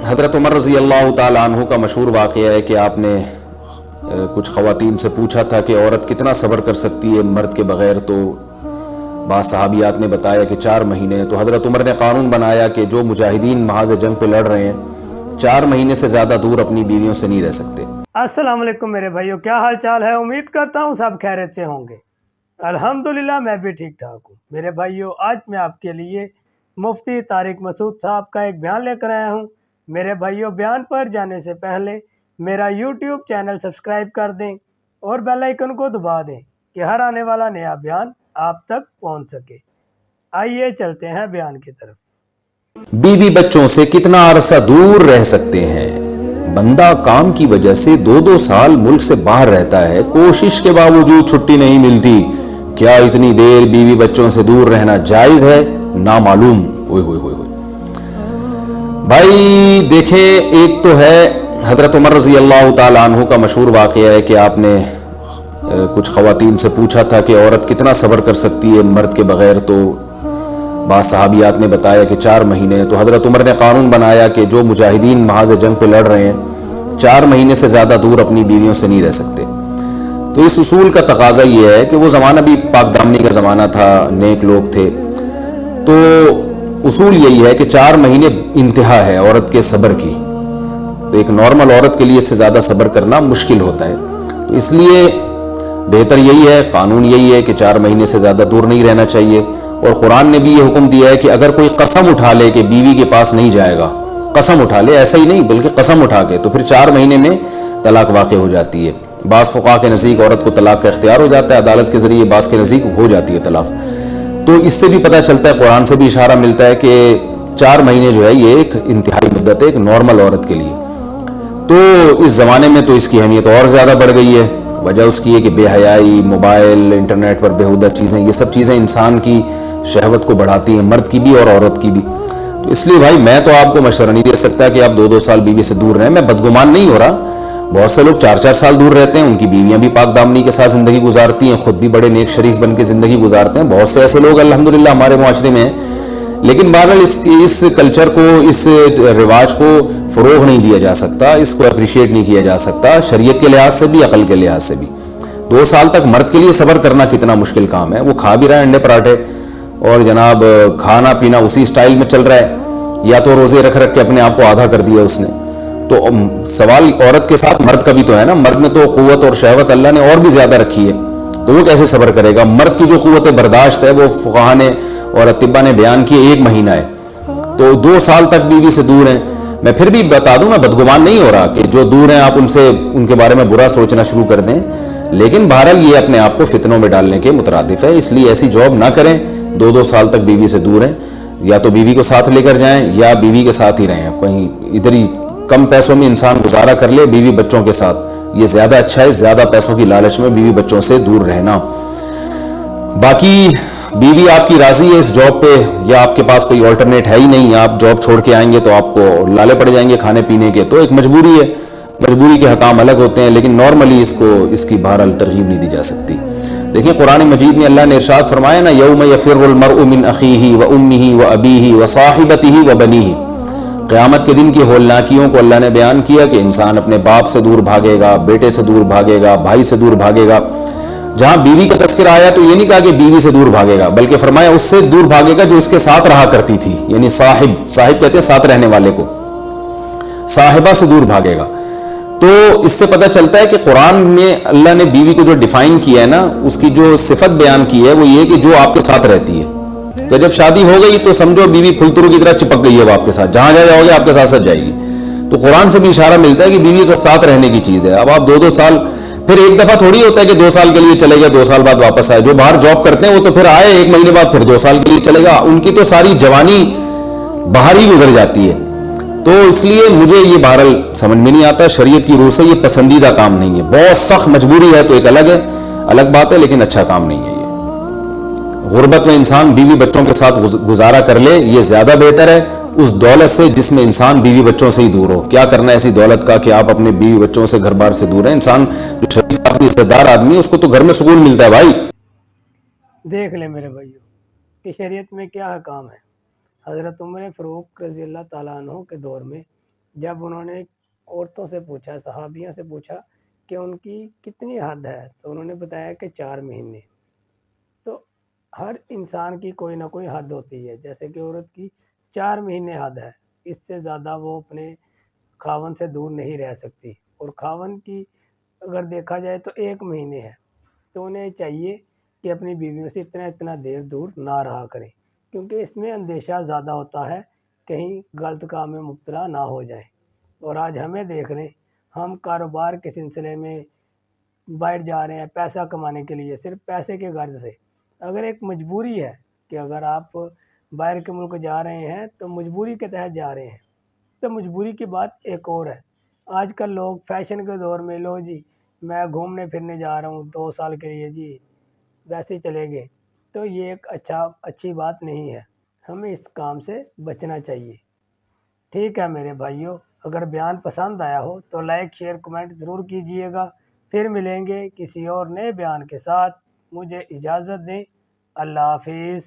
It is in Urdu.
حضرت عمر رضی اللہ تعالیٰ عنہ کا مشہور واقعہ ہے کہ آپ نے کچھ خواتین سے پوچھا تھا کہ عورت کتنا صبر کر سکتی ہے مرد کے بغیر، تو بعض صحابیات نے بتایا کہ 4 مہینے. تو حضرت عمر نے قانون بنایا کہ جو مجاہدین محاذ جنگ پہ لڑ رہے ہیں 4 مہینے سے زیادہ دور اپنی بیویوں سے نہیں رہ سکتے. السلام علیکم میرے بھائیو، کیا حال چال ہے؟ امید کرتا ہوں سب خیریت سے ہوں گے. الحمدللہ میں بھی ٹھیک ٹھاک ہوں. میرے بھائیو، آج میں آپ کے لیے مفتی طارق مسعود صاحب کا ایک بیان لے کر آیا ہوں. میرے بھائیو، بیان پر جانے سے پہلے میرا یوٹیوب چینل سبسکرائب کر دیں اور بیل آئیکن کو دبا دیں کہ ہر آنے والا نیا بیان آپ تک پہنچ سکے. آئیے چلتے ہیں بیان کی طرف. بیوی بچوں سے کتنا عرصہ دور رہ سکتے ہیں؟ بندہ کام کی وجہ سے 2 سال ملک سے باہر رہتا ہے، کوشش کے باوجود چھٹی نہیں ملتی. کیا اتنی دیر بیوی بچوں سے دور رہنا جائز ہے؟ نامعلوم. بھائی دیکھیں، ایک تو ہے حضرت عمر رضی اللہ تعالیٰ عنہ کا مشہور واقعہ ہے کہ آپ نے کچھ خواتین سے پوچھا تھا کہ عورت کتنا صبر کر سکتی ہے مرد کے بغیر، تو بعض صحابیات نے بتایا کہ 4 مہینے. تو حضرت عمر نے قانون بنایا کہ جو مجاہدین محاذ جنگ پہ لڑ رہے ہیں 4 مہینے سے زیادہ دور اپنی بیویوں سے نہیں رہ سکتے. تو اس اصول کا تقاضا یہ ہے کہ وہ زمانہ بھی پاک دامنی کا زمانہ تھا، نیک لوگ تھے. تو اصول یہی ہے کہ 4 مہینے انتہا ہے عورت کے صبر کی. تو ایک نارمل عورت کے لیے اس سے زیادہ صبر کرنا مشکل ہوتا ہے. تو اس لیے بہتر یہی ہے، قانون یہی ہے کہ 4 مہینے سے زیادہ دور نہیں رہنا چاہیے. اور قرآن نے بھی یہ حکم دیا ہے کہ اگر کوئی قسم اٹھا لے کہ بیوی کے پاس نہیں جائے گا، قسم اٹھا لے، ایسا ہی نہیں بلکہ قسم اٹھا کے، تو پھر 4 مہینے میں طلاق واقع ہو جاتی ہے. بعض فقہا کے نزدیک عورت کو طلاق کا اختیار ہو جاتا ہے عدالت کے ذریعے، بعض کے نزدیک ہو جاتی ہے طلاق. تو اس سے بھی پتہ چلتا ہے، قرآن سے بھی اشارہ ملتا ہے کہ 4 مہینے جو ہے یہ ایک انتہائی مدت ہے ایک نارمل عورت کے لیے. تو اس زمانے میں تو اس کی اہمیت اور زیادہ بڑھ گئی ہے. وجہ اس کی ہے کہ بے حیائی، موبائل، انٹرنیٹ پر بےہودہ چیزیں، یہ سب چیزیں انسان کی شہوت کو بڑھاتی ہیں، مرد کی بھی اور عورت کی بھی. تو اس لیے بھائی میں تو آپ کو مشورہ نہیں دے سکتا کہ آپ 2 سال بیوی سے دور رہیں. میں بدگمان نہیں ہو رہا، بہت سے لوگ 4 سال دور رہتے ہیں، ان کی بیویاں بھی پاک دامنی کے ساتھ زندگی گزارتی ہیں، خود بھی بڑے نیک شریف بن کے زندگی گزارتے ہیں. بہت سے ایسے لوگ الحمدللہ ہمارے معاشرے میں ہیں. لیکن بہرحال اس کلچر کو، اس رواج کو فروغ نہیں دیا جا سکتا، اس کو اپریشیٹ نہیں کیا جا سکتا شریعت کے لحاظ سے بھی، عقل کے لحاظ سے بھی. 2 سال تک مرد کے لیے صبر کرنا کتنا مشکل کام ہے. وہ کھا بھی رہا ہے انڈے پراٹھے اور جناب کھانا پینا اسی سٹائل میں چل رہا ہے، یا تو روزے رکھ کے اپنے آپ کو آدھا کر دیا اس نے. تو سوال عورت کے ساتھ مرد کا بھی تو ہے نا. مرد میں تو قوت اور شہوت اللہ نے اور بھی زیادہ رکھی ہے، تو وہ کیسے صبر کرے گا؟ مرد کی جو قوت برداشت ہے وہ فقہا نے اور اطباء نے بیان کی 1 مہینہ ہے. تو 2 سال تک بیوی سے دور ہیں. میں پھر بھی بتا دوں، میں بدگمان نہیں ہو رہا کہ جو دور ہیں آپ ان کے بارے میں برا سوچنا شروع کر دیں. لیکن بہرحال یہ اپنے آپ کو فتنوں میں ڈالنے کے مترادف ہے. اس لیے ایسی جاب نہ کریں. 2 سال تک بیوی سے دور ہیں، یا تو بیوی کو ساتھ لے کر جائیں یا بیوی کے ساتھ ہی رہیں. کہیں ادھر ہی کم پیسوں میں انسان گزارا کر لے بیوی بچوں کے ساتھ، یہ زیادہ اچھا ہے. زیادہ پیسوں کی لالچ میں بیوی بچوں سے دور رہنا. باقی بیوی آپ کی راضی ہے اس جاب پہ، یا آپ کے پاس کوئی آلٹرنیٹ ہے ہی نہیں، آپ جاب چھوڑ کے آئیں گے تو آپ کو لالے پڑ جائیں گے کھانے پینے کے، تو ایک مجبوری ہے. مجبوری کے حکام الگ ہوتے ہیں، لیکن نارملی اس کی بہرحال ترغیب نہیں دی جا سکتی. دیکھیں قرآن مجید میں اللہ نے ارشاد فرمایا نا، یوم یفر المرء من اخیہ و امہ و ابیہ و صاحبتہ و بنیہ. قیامت کے دن کی ہولناکیوں کو اللہ نے بیان کیا کہ انسان اپنے باپ سے دور بھاگے گا، بیٹے سے دور بھاگے گا، بھائی سے دور بھاگے گا. جہاں بیوی کا تذکرہ آیا تو یہ نہیں کہا کہ بیوی سے دور بھاگے گا، بلکہ فرمایا اس سے دور بھاگے گا جو اس کے ساتھ رہا کرتی تھی. یعنی صاحب کہتے ہیں ساتھ رہنے والے کو، صاحبہ سے دور بھاگے گا. تو اس سے پتہ چلتا ہے کہ قرآن میں اللہ نے بیوی کو جو ڈیفائن کیا ہے نا، اس کی جو صفت بیان کی ہے وہ یہ کہ جو آپ کے ساتھ رہتی ہے. تو جب شادی ہو گئی تو سمجھو بیوی پھلترو کی طرح چپک گئی ہے وہ آپ کے ساتھ، جہاں جاؤ گے آپ کے ساتھ جائے گی. تو قرآن سے بھی اشارہ ملتا ہے کہ بیوی سے ساتھ رہنے کی چیز ہے. اب آپ 2 سال، پھر ایک دفعہ تھوڑی ہوتا ہے کہ 2 سال کے لیے چلے گئے 2 سال بعد واپس آئے. جو باہر جاب کرتے ہیں وہ تو پھر آئے 1 مہینے بعد پھر 2 سال کے لیے چلے گا. ان کی تو ساری جوانی باہر ہی گزر جاتی ہے. تو اس لیے مجھے یہ بہرحال سمجھ میں نہیں آتا. شریعت کی روح سے یہ پسندیدہ کام نہیں ہے. بہت سخت مجبوری ہے تو ایک الگ بات ہے، لیکن اچھا کام نہیں ہے. یہ غربت میں انسان بیوی بچوں کے ساتھ گزارا کر لے، یہ زیادہ بہتر ہے اس دولت سے جس میں انسان بیوی بچوں سے ہی دور ہو. کیا کرنا ہے ایسی دولت کا کہ آپ اپنے بیوی بچوں سے گھر بار سے دور ہیں. انسان جو شریف آدمی، عزت دار آدمی ہے، اس کو تو گھر میں سکون ملتا ہے. بھائی دیکھ لیں میرے بھائیو کہ شریعت میں کیا حکام ہے. حضرت عمر فاروق رضی اللہ تعالیٰ عنہ کے دور میں جب انہوں نے عورتوں سے پوچھا، صحابیوں سے پوچھا کہ ان کی کتنی حد ہے، تو انہوں نے بتایا کہ 4 مہینے۔ تو ہر انسان کی کوئی نہ کوئی حد ہوتی ہے، جیسے کہ عورت کی 4 مہینے حد ہے، اس سے زیادہ وہ اپنے خاوند سے دور نہیں رہ سکتی۔ اور خاوند کی اگر دیکھا جائے تو 1 مہینے ہے، تو انہیں چاہیے کہ اپنی بیویوں سے اتنا دیر دور نہ رہا کریں، کیونکہ اس میں اندیشہ زیادہ ہوتا ہے کہیں غلط کام میں مبتلا نہ ہو جائیں۔ اور آج ہمیں دیکھ لیں، ہم کاروبار کے سلسلے میں باہر جا رہے ہیں پیسہ کمانے کے لیے، صرف پیسے کے غرض سے۔ اگر ایک مجبوری ہے کہ اگر آپ باہر کے ملک جا رہے ہیں تو مجبوری کے تحت جا رہے ہیں، تو مجبوری کی بات ایک اور ہے۔ آج کل لوگ فیشن کے دور میں، لو جی میں گھومنے پھرنے جا رہا ہوں 2 سال کے لیے جی، ویسے ہی چلے گئے، تو یہ ایک اچھی بات نہیں ہے، ہمیں اس کام سے بچنا چاہیے۔ ٹھیک ہے میرے بھائیوں، اگر بیان پسند آیا ہو تو لائک شیئر کمنٹ ضرور کیجئے گا۔ پھر ملیں گے کسی اور نئے بیان کے ساتھ، مجھے اجازت دیں، اللہ حافظ۔